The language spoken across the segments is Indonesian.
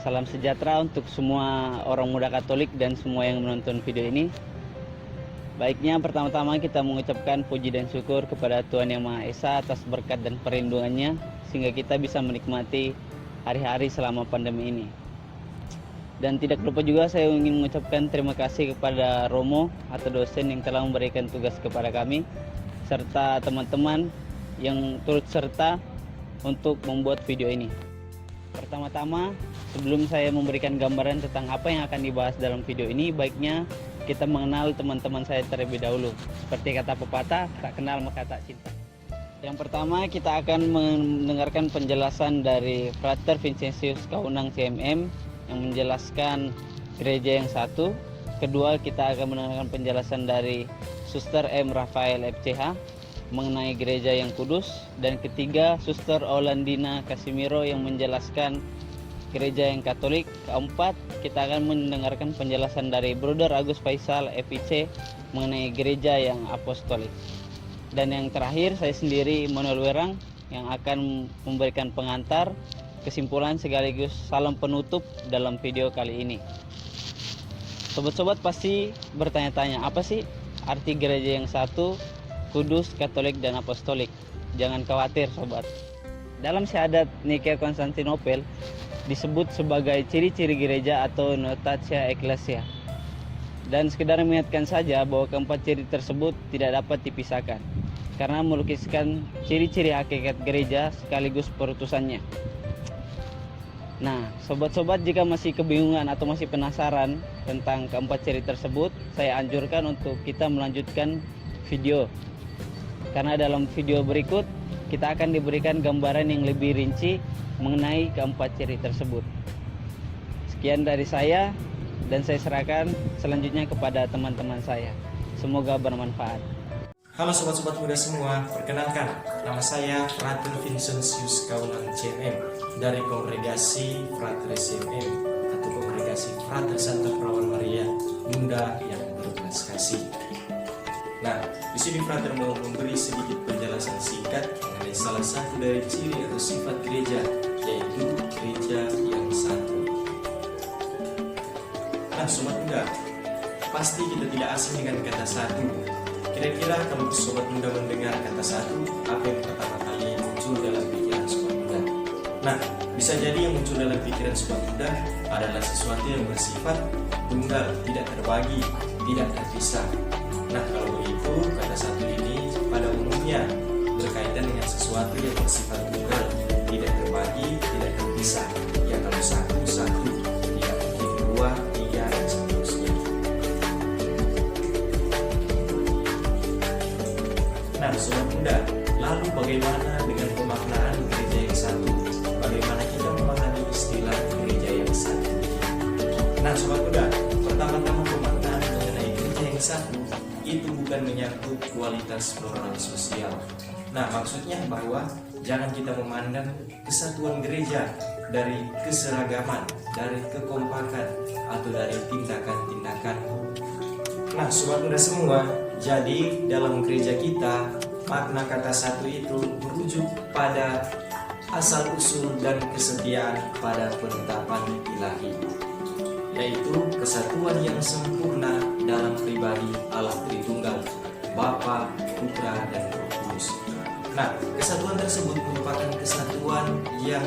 Salam sejahtera untuk semua orang muda Katolik dan semua yang menonton video ini. Baiknya pertama-tama kita mengucapkan puji dan syukur kepada Tuhan Yang Maha Esa atas berkat dan perlindungannya sehingga kita bisa menikmati hari-hari selama pandemi ini. Dan tidak lupa juga saya ingin mengucapkan terima kasih kepada Romo atau dosen yang telah memberikan tugas kepada kami serta teman-teman yang turut serta untuk membuat video ini. Pertama-tama, sebelum saya memberikan gambaran tentang apa yang akan dibahas dalam video ini, baiknya kita mengenal teman-teman saya terlebih dahulu. Seperti kata pepatah, tak kenal maka tak cinta. Yang pertama, kita akan mendengarkan penjelasan dari Frater Vincentius Kaunang CMM yang menjelaskan gereja yang satu. Kedua, kita akan mendengarkan penjelasan dari Suster M. Rafael FCH mengenai gereja yang kudus, dan ketiga Suster Olandina Casimiro yang menjelaskan gereja yang Katolik. Keempat, kita akan mendengarkan penjelasan dari Bruder Agus Faisal FIC mengenai gereja yang apostolik. Dan yang terakhir, saya sendiri Manuel Werang yang akan memberikan pengantar, kesimpulan sekaligus salam penutup dalam video kali ini. Sobat-sobat pasti bertanya-tanya, apa sih arti gereja yang satu, kudus, Katolik, dan apostolik? Jangan khawatir sobat. Dalam syahadat Nikea Konstantinopel disebut sebagai ciri-ciri gereja atau notatio ecclesia. Dan sekedar mengingatkan saja bahwa keempat ciri tersebut tidak dapat dipisahkan karena melukiskan ciri-ciri hakikat gereja sekaligus perutusannya. Nah, sobat-sobat jika masih kebingungan atau masih penasaran tentang keempat ciri tersebut, saya anjurkan untuk kita melanjutkan video. Karena dalam video berikut kita akan diberikan gambaran yang lebih rinci mengenai keempat ciri tersebut. Sekian dari saya dan saya serahkan selanjutnya kepada teman-teman saya. Semoga bermanfaat. Halo sobat-sobat muda semua, perkenalkan nama saya Frater Vincentius Kaunang CMM dari Kongregasi Frater CMM atau Kongregasi Frater Santa Perawan Maria Bunda yang berbelas kasih. Nah, di sini Frater mau memberi sedikit penjelasan singkat mengenai salah satu dari ciri atau sifat gereja, yaitu gereja yang satu. Nah, sobat muda, pasti kita tidak asing dengan kata satu. Kira-kira kalau sobat muda mendengar kata satu, apa yang pertama kali muncul dalam pikiran sobat muda? Nah, bisa jadi yang muncul dalam pikiran sobat muda adalah sesuatu yang bersifat tunggal, tidak terbagi, tidak terpisah. Nah, kalau begitu, kata satu ini pada umumnya berkaitan dengan sesuatu yang bersifat tunggal, tidak terbagi, tidak terpisah. Ya, kalau satu, tidak mungkin dua, tiga, dan seterusnya. Nah, sobat muda, lalu bagaimana dengan pemaknaan gereja yang satu? Bagaimana kita memahami istilah gereja yang satu? Nah, sobat muda, pertama-tama pemaknaan mengenai gereja yang satu itu bukan menyangkut kualitas moral sosial. Nah, maksudnya bahwa jangan kita memandang kesatuan gereja dari keseragaman, dari kekompakan, atau dari tindakan-tindakan. Nah, sobat muda semua, jadi dalam gereja kita, makna kata satu itu merujuk pada asal-usul dan kesetiaan pada penetapan ilahi, yaitu kesatuan yang sempurna dalam pribadi Allah Tritunggal, Bapa, Putra, dan Roh Kudus. Nah, kesatuan tersebut merupakan kesatuan yang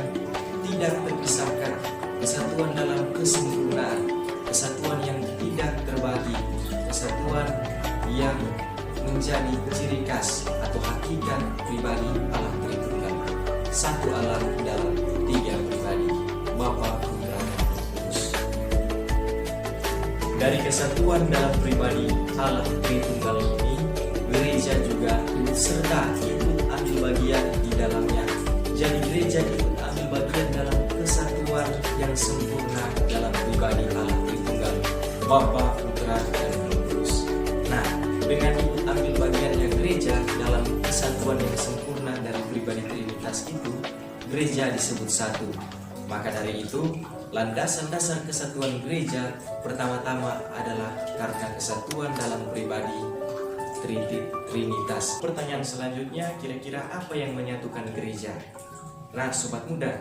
tidak terpisahkan, kesatuan dalam kesempurnaan, kesatuan yang tidak terbagi, kesatuan yang menjadi ciri khas atau hakikat pribadi Allah Tritunggal. Satu Allah dalam tiga pribadi, Bapa, Putra, dan Roh Kudus. Dari kesatuan dalam pribadi Allah Tritunggal ini, gereja juga ikut serta ikut ambil bagian di dalamnya. Jadi gereja ikut ambil bagian dalam kesatuan yang sempurna dalam pribadi Allah Tritunggal, Bapa, Putra, dan Roh Kudus. Nah, dengan ikut ambil bagiannya gereja dalam kesatuan yang sempurna dalam pribadi Trinitas itu, gereja disebut satu. Maka dari itu, landasan dasar kesatuan gereja pertama-tama adalah karena kesatuan dalam pribadi Trinitas. Pertanyaan selanjutnya, kira-kira apa yang menyatukan gereja? Nah, sobat muda,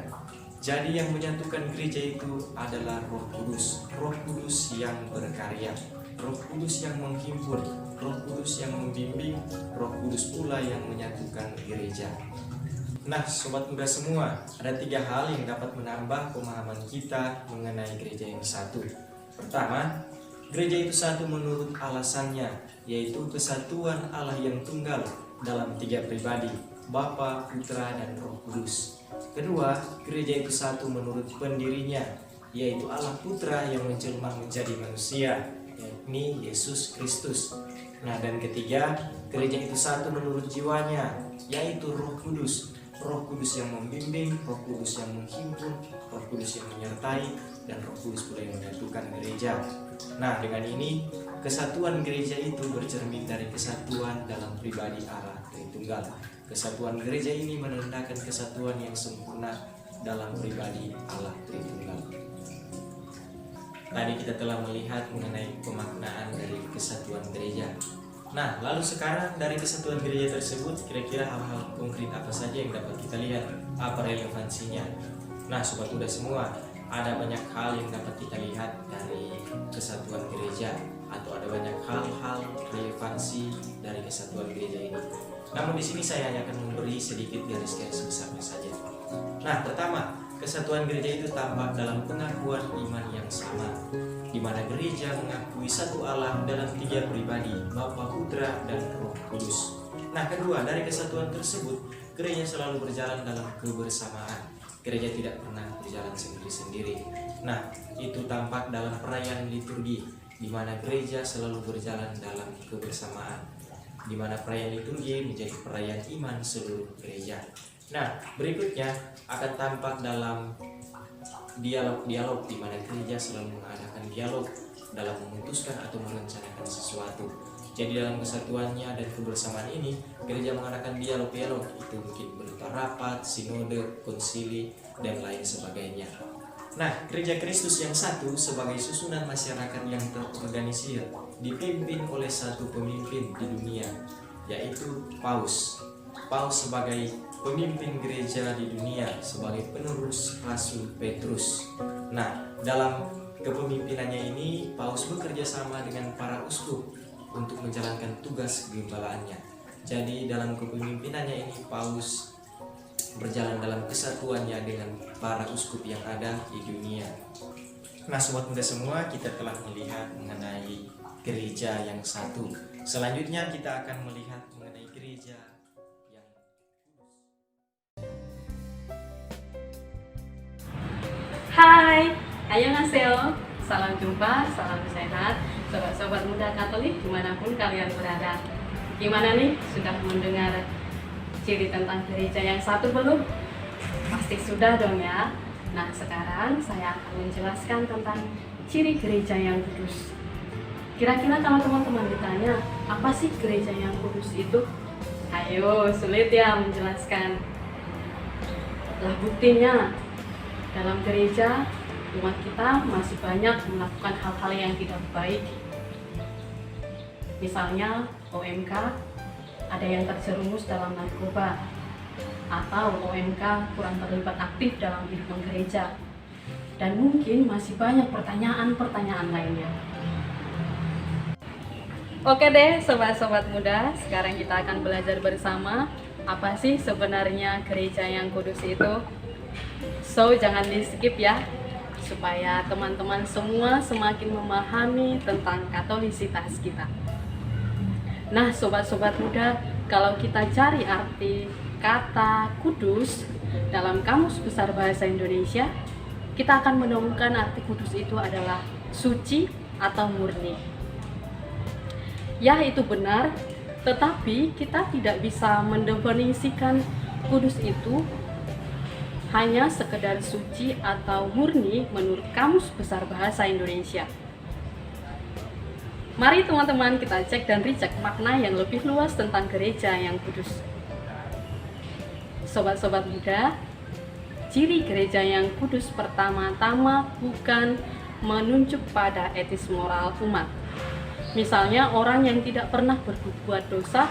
Jadi yang menyatukan gereja itu adalah Roh Kudus. Roh Kudus yang berkarya, Roh Kudus yang menghimpun, Roh Kudus yang membimbing, Roh Kudus pula yang menyatukan gereja. Nah, sobat muda semua, ada 3 hal yang dapat menambah pemahaman kita mengenai gereja yang satu. Pertama, gereja itu satu menurut alasannya, yaitu kesatuan Allah yang tunggal dalam 3 pribadi, Bapa, Putra, dan Roh Kudus. Kedua, gereja itu satu menurut pendirinya, yaitu Allah Putra yang menjelma menjadi manusia, yakni Yesus Kristus. Nah, dan ketiga, gereja itu satu menurut jiwanya, yaitu Roh Kudus. Roh Kudus yang membimbing, Roh Kudus yang menghimpun, Roh Kudus yang menyertai, dan Roh Kudus pula yang menyatukan gereja. Nah, dengan ini kesatuan gereja itu bercermin dari kesatuan dalam pribadi Allah Tritunggal. Kesatuan gereja ini menandakan kesatuan yang sempurna dalam pribadi Allah Tritunggal. Tadi kita telah melihat mengenai pemaknaan dari kesatuan gereja. Nah, lalu sekarang dari kesatuan gereja tersebut, kira-kira hal-hal konkret apa saja yang dapat kita lihat? Apa relevansinya? Nah, sobat muda semua, ada banyak hal yang dapat kita lihat dari kesatuan gereja, atau ada banyak hal-hal relevansi dari kesatuan gereja ini. Namun di sini saya hanya akan memberi sedikit garis-garis besarnya saja. Nah, pertama, kesatuan gereja itu tampak dalam pengakuan iman yang sama, di mana gereja mengakui satu Allah dalam 3 pribadi, Bapa, Putra, dan Roh Kudus. Nah, kedua, dari kesatuan tersebut, gereja selalu berjalan dalam kebersamaan. Gereja tidak pernah berjalan sendiri-sendiri. Nah, itu tampak dalam perayaan liturgi, di mana gereja selalu berjalan dalam kebersamaan, di mana perayaan liturgi menjadi perayaan iman seluruh gereja. Nah, berikutnya akan tampak dalam dialog-dialog, di mana gereja selalu mengadakan dialog dalam memutuskan atau merencanakan sesuatu. Jadi dalam kesatuannya dan kebersamaan ini, gereja mengadakan dialog-dialog, itu mungkin berupa rapat, sinode, konsili, dan lain sebagainya. Nah, gereja Kristus yang satu sebagai susunan masyarakat yang terorganisir, dipimpin oleh satu pemimpin di dunia, yaitu Paus. Paus sebagai pemimpin gereja di dunia, sebagai penerus Rasul Petrus. Nah, dalam kepemimpinannya ini, Paus bekerja sama dengan para uskup untuk menjalankan tugas kegembalaannya. Jadi dalam kepemimpinannya ini, Paus berjalan dalam kesatuannya dengan para uskup yang ada di dunia. Nah, sobat muda semua, kita telah melihat mengenai gereja yang satu. Selanjutnya kita akan melihat mengenai gereja yang kudus. Hai, annyeonghaseyo. Salam jumpa, salam sehat, sobat-sobat muda Katolik dimanapun kalian berada. Gimana nih, sudah mendengar ciri tentang gereja yang satu belum? Pasti sudah dong ya. Nah, sekarang saya akan menjelaskan tentang ciri gereja yang kudus. Kira-kira kalau teman-teman ditanya, apa sih gereja yang kudus itu? Ayo, sulit ya menjelaskan. Lah buktinya, dalam gereja umat kita masih banyak melakukan hal-hal yang tidak baik. Misalnya OMK ada yang terjerumus dalam narkoba, atau OMK kurang terlibat aktif dalam kehidupan gereja, dan mungkin masih banyak pertanyaan-pertanyaan lainnya. Oke deh sobat-sobat muda, sekarang kita akan belajar bersama apa sih sebenarnya gereja yang kudus itu. So jangan di skip ya, supaya teman-teman semua semakin memahami tentang katolisitas kita. Nah, sobat-sobat muda, kalau kita cari arti kata kudus dalam Kamus Besar Bahasa Indonesia, kita akan menemukan arti kudus itu adalah suci atau murni. Ya, itu benar, tetapi kita tidak bisa mendefinisikan kudus itu hanya sekedar suci atau murni menurut Kamus Besar Bahasa Indonesia. Mari teman-teman kita cek dan recheck makna yang lebih luas tentang gereja yang kudus. Sobat-sobat muda, ciri gereja yang kudus pertama-tama bukan menunjuk pada etis moral umat. Misalnya orang yang tidak pernah berbuat dosa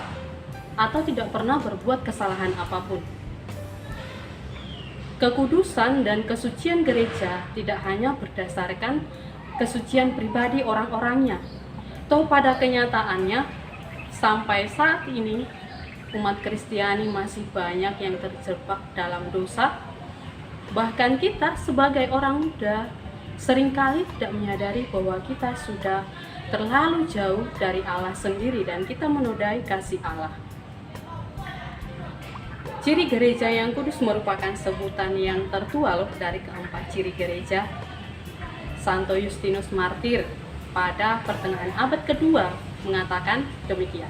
atau tidak pernah berbuat kesalahan apapun. Kekudusan dan kesucian gereja tidak hanya berdasarkan kesucian pribadi orang-orangnya. Toh pada kenyataannya, sampai saat ini umat Kristiani masih banyak yang terjebak dalam dosa. Bahkan kita sebagai orang muda seringkali tidak menyadari bahwa kita sudah terlalu jauh dari Allah sendiri dan kita menodai kasih Allah. Ciri gereja yang kudus merupakan sebutan yang tertua dari keempat ciri gereja. Santo Justinus Martir pada pertengahan abad kedua mengatakan demikian.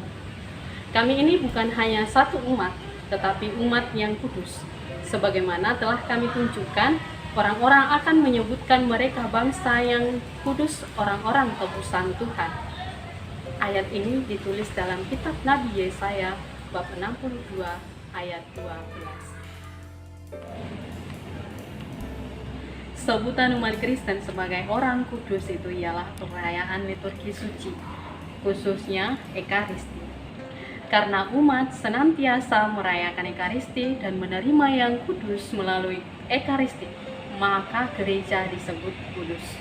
Kami ini bukan hanya satu umat, tetapi umat yang kudus. Sebagaimana telah kami tunjukkan, orang-orang akan menyebutkan mereka bangsa yang kudus, orang-orang tebusan Tuhan. Ayat ini ditulis dalam kitab Nabi Yesaya bab 62 ayat 12. Sebutan umat Kristen sebagai orang kudus itu ialah perayaan liturgi suci, khususnya Ekaristi. Karena umat senantiasa merayakan Ekaristi dan menerima yang kudus melalui Ekaristi, maka gereja disebut kudus.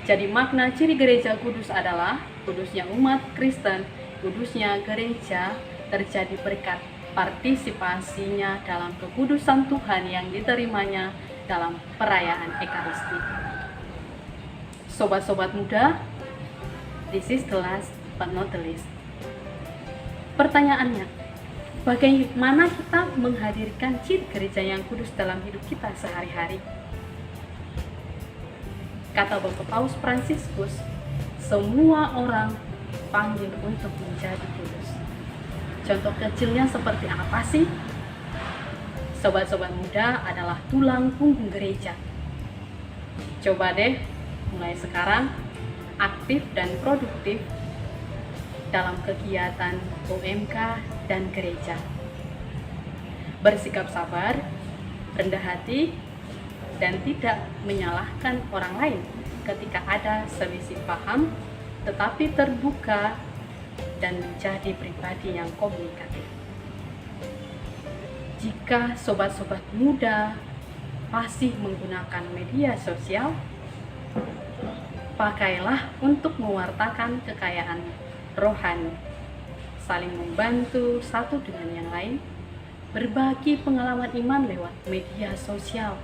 Jadi makna ciri gereja kudus adalah kudusnya umat Kristen, kudusnya gereja, terjadi berkat partisipasinya dalam kekudusan Tuhan yang diterimanya dalam perayaan Ekaristi. Sobat-sobat muda, this is the last but not the least. Pertanyaannya, bagaimana kita menghadirkan ciri gereja yang kudus dalam hidup kita sehari-hari? Kata Bapak Paus Fransiskus, semua orang panggil untuk menjadi kudus. Contoh kecilnya seperti apa sih? Sobat-sobat muda adalah tulang punggung gereja. Coba deh, mulai sekarang aktif dan produktif dalam kegiatan OMK dan gereja. Bersikap sabar, rendah hati, dan tidak menyalahkan orang lain ketika ada selisih paham, tetapi terbuka dan menjadi pribadi yang komunikatif. Jika sobat-sobat muda masih menggunakan media sosial, pakailah untuk mewartakan kekayaan rohani, saling membantu satu dengan yang lain, berbagi pengalaman iman lewat media sosial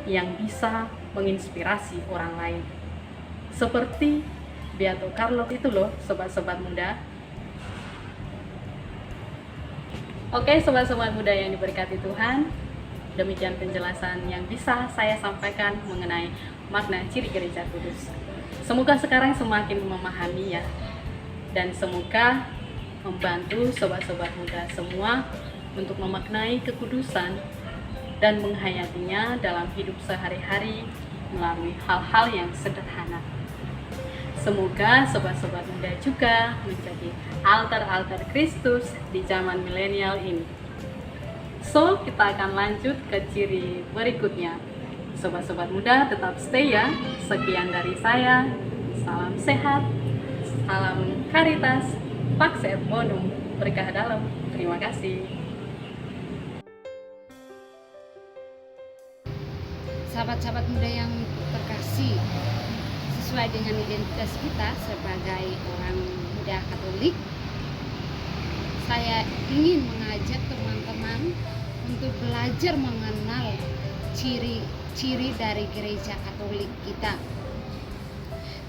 yang bisa menginspirasi orang lain. Seperti Beato Carlo itu loh, sobat-sobat muda. Oke, sobat-sobat muda yang diberkati Tuhan, demikian penjelasan yang bisa saya sampaikan mengenai makna ciri gereja kudus. Semoga sekarang semakin memahami ya, dan semoga membantu sobat-sobat muda semua untuk memaknai kekudusan dan menghayatinya dalam hidup sehari-hari melalui hal-hal yang sederhana. Semoga sobat-sobat muda juga menjadi altar-altar Kristus di zaman milenial ini. So, kita akan lanjut ke ciri berikutnya. Sobat-sobat muda tetap stay ya. Sekian dari saya. Salam sehat, salam karitas, pax et bonum, berkah dalam. Terima kasih. Sahabat-sahabat muda yang terkasih, sesuai dengan identitas kita sebagai orang muda Katolik, saya ingin mengajak teman-teman untuk belajar mengenal ciri-ciri dari gereja Katolik kita.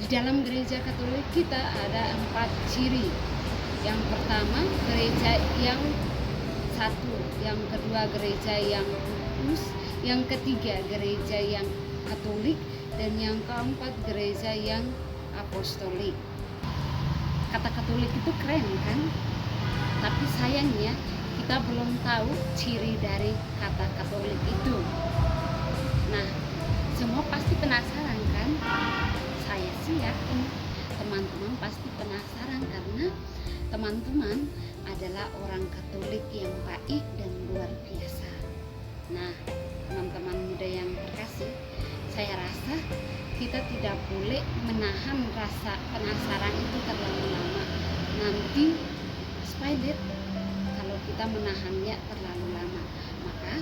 Di dalam gereja Katolik kita ada 4 ciri. Yang pertama, gereja yang satu, yang kedua gereja yang kudus, yang ketiga gereja yang Katolik, dan yang keempat gereja yang apostolik. Kata Katolik itu keren kan? Tapi sayangnya kita belum tahu ciri dari kata Katolik itu. Nah, semua pasti penasaran kan? Saya sih yakin teman-teman pasti penasaran karena teman-teman adalah orang Katolik yang baik dan luar biasa. Nah, teman-teman muda yang terkasih, saya rasa kita tidak boleh menahan rasa penasaran itu terlalu lama. Nanti spoiler, kalau kita menahannya terlalu lama. Maka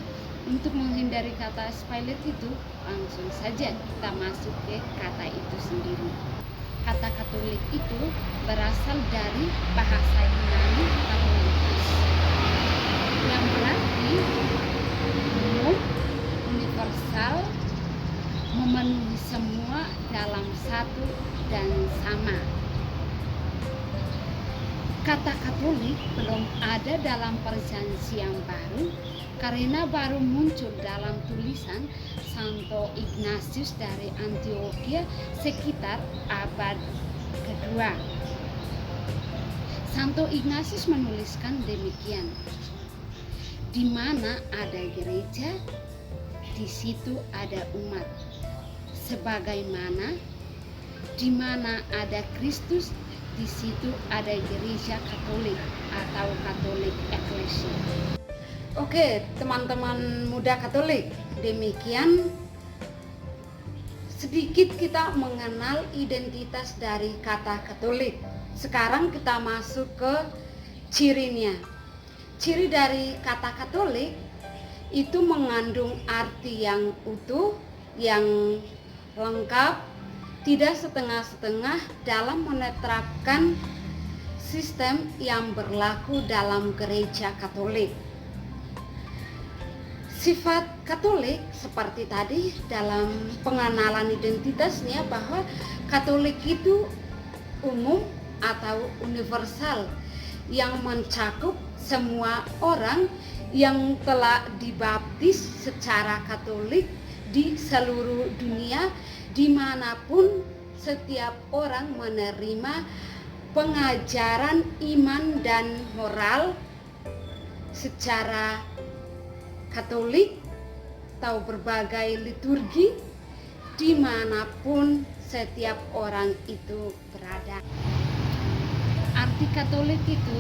untuk menghindari kata spilet itu, langsung saja kita masuk ke kata itu sendiri. Kata Katolik itu berasal dari bahasa Yunani Katolikus, yang berarti umum, universal, memenuhi semua dalam satu dan sama. Kata Katolik belum ada dalam Perjanjian Baru karena baru muncul dalam tulisan Santo Ignatius dari Antioquia sekitar abad kedua. Santo Ignatius menuliskan demikian: di mana ada gereja, di situ ada umat. Sebagaimana di mana ada Kristus, di situ ada gereja Katolik atau Katolik Eklesia. Oke, teman-teman muda Katolik, demikian sedikit kita mengenal identitas dari kata Katolik. Sekarang kita masuk ke cirinya. Ciri dari kata Katolik itu mengandung arti yang utuh, yang lengkap, tidak setengah-setengah dalam menerapkan sistem yang berlaku dalam gereja Katolik. Sifat Katolik seperti tadi dalam pengenalan identitasnya, bahwa Katolik itu umum atau universal yang mencakup semua orang yang telah dibaptis secara Katolik di seluruh dunia, dimanapun setiap orang menerima pengajaran iman dan moral secara Katolik atau berbagai liturgi dimanapun setiap orang itu berada. Arti Katolik itu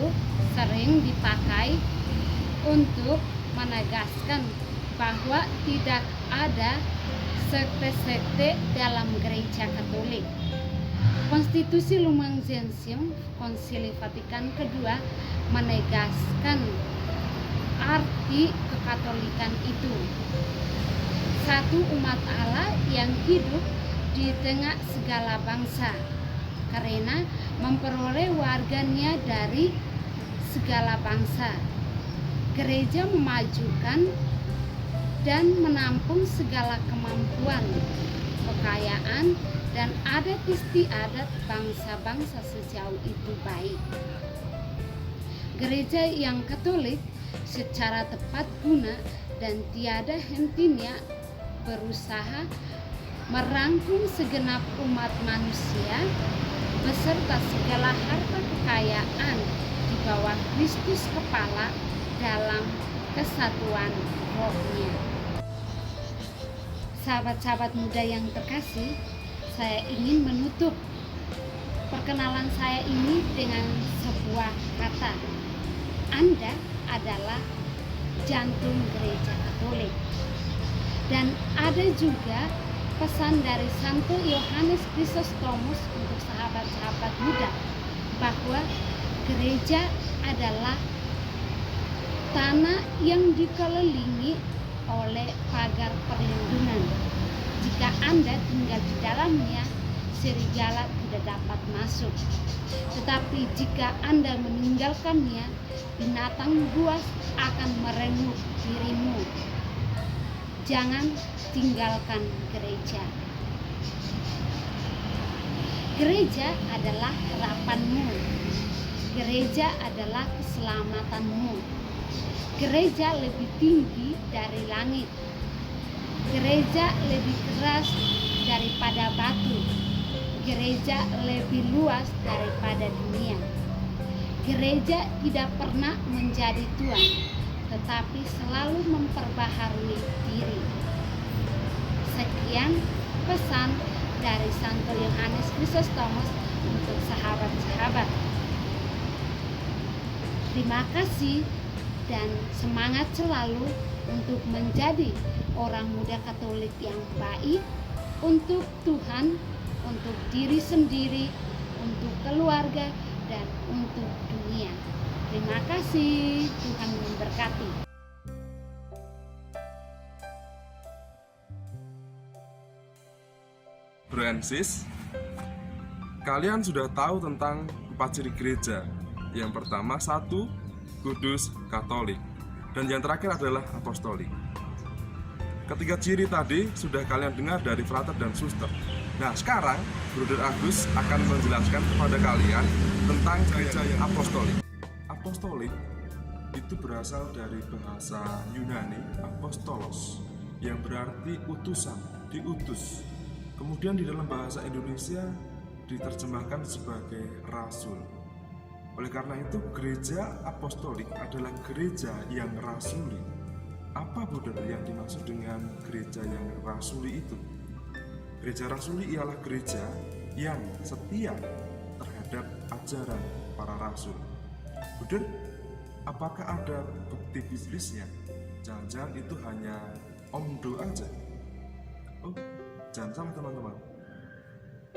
sering dipakai untuk menegaskan bahwa tidak ada sekte-sekte dalam gereja Katolik. Konstitusi Lumen Gentium Konsili Vatikan II menegaskan arti kekatolikan itu: satu umat Allah yang hidup di tengah segala bangsa, karena memperoleh warganya dari segala bangsa. Gereja memajukan dan menampung segala kemampuan, kekayaan, dan adat istiadat bangsa-bangsa sejauh itu baik. Gereja yang Katolik secara tepat guna dan tiada hentinya berusaha merangkum segenap umat manusia beserta segala harta kekayaan di bawah Kristus kepala dalam kesatuan rohnya. Sahabat-sahabat muda yang terkasih, saya ingin menutup perkenalan saya ini dengan sebuah kata: Anda adalah jantung gereja Katolik. Dan ada juga pesan dari Santo Yohanes Chrysostomus untuk sahabat-sahabat muda, bahwa gereja adalah tanah yang dikelilingi oleh pagar perlindungan. Jika Anda tinggal di dalamnya, serigala tidak dapat masuk. Tetapi jika Anda meninggalkannya, binatang buas akan merenggut dirimu. Jangan tinggalkan gereja. Gereja adalah harapanmu. Gereja adalah keselamatanmu. Gereja lebih tinggi dari langit. Gereja lebih keras daripada batu. Gereja lebih luas daripada dunia. Gereja tidak pernah menjadi tua, tetapi selalu memperbaharui diri. Sekian pesan dari Santo Yohanes Chrysostomus untuk sahabat-sahabat. Terima kasih dan semangat selalu untuk menjadi orang muda Katolik yang baik untuk Tuhan, untuk diri sendiri, untuk keluarga, dan untuk dunia. Terima kasih, Tuhan memberkati. Bro and sis, kalian sudah tahu tentang 4 ciri gereja. Yang pertama, 1, kudus, katolik. Dan yang terakhir adalah apostolik. Ketiga ciri tadi sudah kalian dengar dari frater dan suster. Nah, sekarang Brother Agus akan menjelaskan kepada kalian tentang gereja yang apostolik. Apostolik itu berasal dari bahasa Yunani apostolos, yang berarti utusan, diutus. Kemudian di dalam bahasa Indonesia diterjemahkan sebagai rasul. Oleh karena itu, gereja apostolik adalah gereja yang rasuli. Apa Brother yang dimaksud dengan gereja yang rasuli itu? Gereja rasuli ialah gereja yang setia terhadap ajaran para rasul. Brother, apakah ada bukti biblisnya? Jangan-jangan itu hanya omdo aja? Oh, jangan salah teman-teman.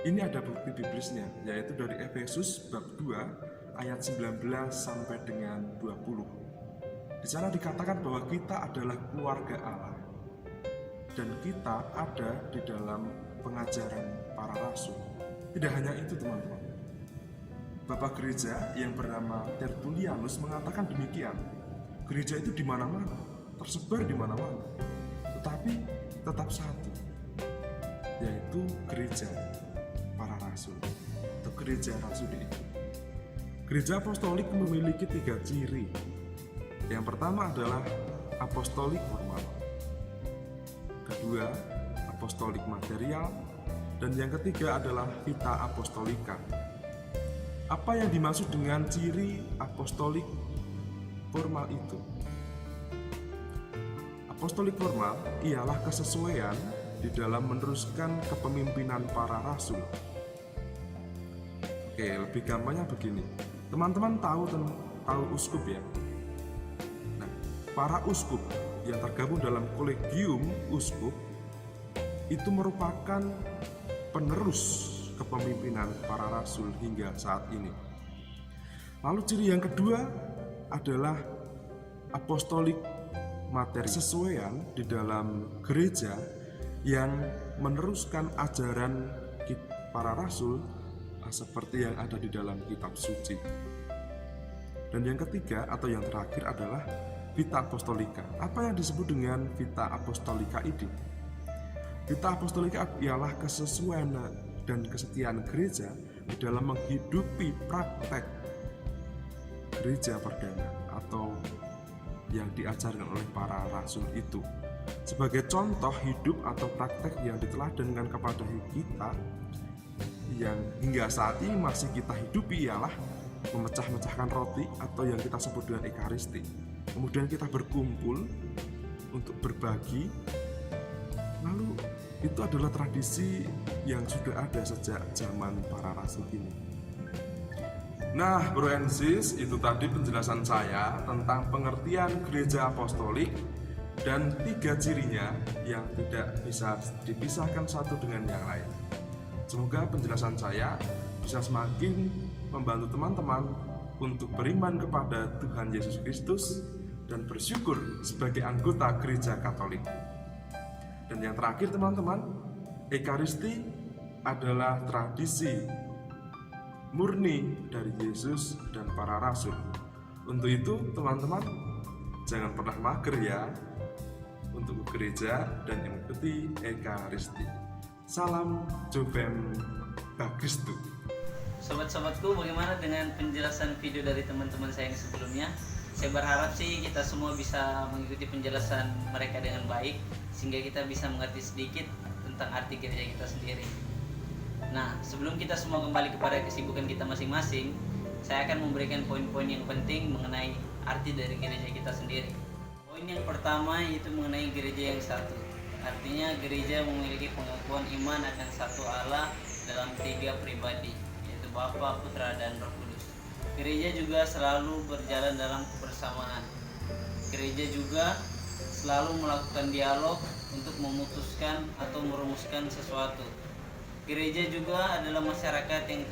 Ini ada bukti biblisnya, yaitu dari Efesus bab 2 ayat 19 sampai dengan 20. Di sana dikatakan bahwa kita adalah keluarga Allah dan kita ada di dalam pengajaran para rasul. Tidak hanya itu teman-teman. Bapak gereja yang bernama Tertullianus mengatakan demikian. Gereja itu di mana-mana, tersebar di mana-mana, tetapi tetap satu, yaitu gereja para rasul atau gereja rasuli itu. Gereja apostolik memiliki 3 ciri. Yang pertama adalah apostolik formal, kedua apostolik material, dan yang ketiga adalah vita apostolika. Apa yang dimaksud dengan ciri apostolik formal itu? Apostolik formal ialah kesesuaian di dalam meneruskan kepemimpinan para rasul. Oke, lebih gampangnya begini. Teman-teman tahu uskup ya? Nah, para uskup yang tergabung dalam kolegium uskup itu merupakan penerus kepemimpinan para rasul hingga saat ini. Lalu ciri yang kedua adalah apostolik materi, kesesuaian di dalam gereja yang meneruskan ajaran para rasul seperti yang ada di dalam kitab suci. Dan yang ketiga atau yang terakhir adalah vita apostolika. Apa yang disebut dengan vita apostolika ini? Vita apostolika ialah kesesuaian dan kesetiaan gereja di dalam menghidupi praktek gereja perdana atau yang diajarkan oleh para rasul itu. Sebagai contoh hidup atau praktek yang diteladankan kepada kita yang hingga saat ini masih kita hidupi ialah memecah-mecahkan roti atau yang kita sebut dengan ekaristi. Kemudian kita berkumpul untuk berbagi. Lalu itu adalah tradisi yang sudah ada sejak zaman para rasul ini. Nah, Bro and Sis, itu tadi penjelasan saya tentang pengertian gereja apostolik dan 3 cirinya yang tidak bisa dipisahkan satu dengan yang lain. Semoga penjelasan saya bisa semakin membantu teman-teman untuk beriman kepada Tuhan Yesus Kristus dan bersyukur sebagai anggota gereja Katolik. Dan yang terakhir teman-teman, Ekaristi adalah tradisi murni dari Yesus dan para rasul. Untuk itu teman-teman jangan pernah mager ya untuk ke gereja dan mengikuti Ekaristi. Salam Jovem Bagistu. Sobat-sobatku, bagaimana dengan penjelasan video dari teman-teman saya yang sebelumnya? Saya berharap sih kita semua bisa mengikuti penjelasan mereka dengan baik, sehingga kita bisa mengerti sedikit tentang arti gereja kita sendiri. Nah, sebelum kita semua kembali kepada kesibukan kita masing-masing, saya akan memberikan poin-poin yang penting mengenai arti dari gereja kita sendiri. Poin yang pertama yaitu mengenai gereja yang satu. Artinya gereja memiliki pengakuan iman akan satu Allah dalam 3 pribadi, yaitu Bapa, Putra, dan Roh Kudus. Gereja juga selalu berjalan dalam kebersamaan. Gereja juga selalu melakukan dialog untuk memutuskan atau merumuskan sesuatu. Gereja juga adalah masyarakat yang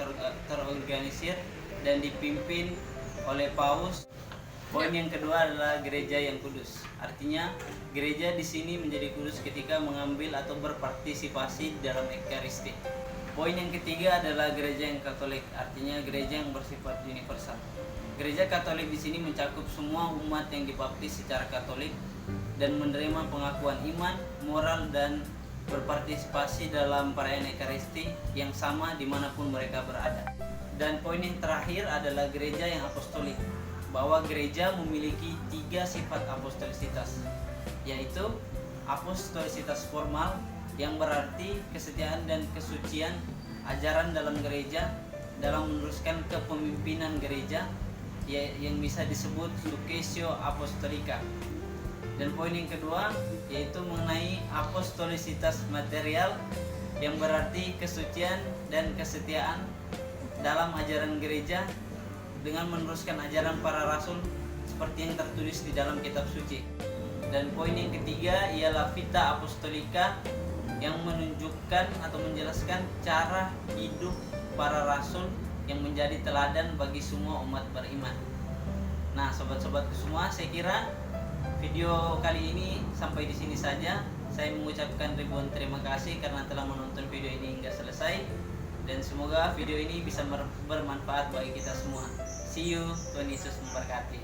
terorganisir dan dipimpin oleh Paus. Poin yang kedua adalah gereja yang kudus. Artinya gereja di sini menjadi kudus ketika mengambil atau berpartisipasi dalam Ekaristi. Poin yang ketiga adalah gereja yang Katolik. Artinya gereja yang bersifat universal. Gereja Katolik di sini mencakup semua umat yang dibaptis secara Katolik dan menerima pengakuan iman, moral, dan berpartisipasi dalam perayaan Ekaristi yang sama dimanapun mereka berada. Dan poin yang terakhir adalah gereja yang apostolik, bahwa gereja memiliki 3 sifat apostolisitas, yaitu apostolisitas formal yang berarti kesetiaan dan kesucian ajaran dalam gereja dalam meneruskan kepemimpinan gereja yang bisa disebut successio apostolica. Dan poin yang kedua yaitu mengenai apostolisitas material yang berarti kesucian dan kesetiaan dalam ajaran gereja dengan meneruskan ajaran para rasul seperti yang tertulis di dalam kitab suci. Dan poin yang ketiga ialah vita apostolika yang menunjukkan atau menjelaskan cara hidup para rasul yang menjadi teladan bagi semua umat beriman. Nah, sobat-sobatku semua, saya kira video kali ini sampai di sini saja. Saya mengucapkan ribuan terima kasih karena telah menonton video ini hingga selesai, dan semoga video ini bisa bermanfaat bagi kita semua. See you, Tuhan Yesus memberkati.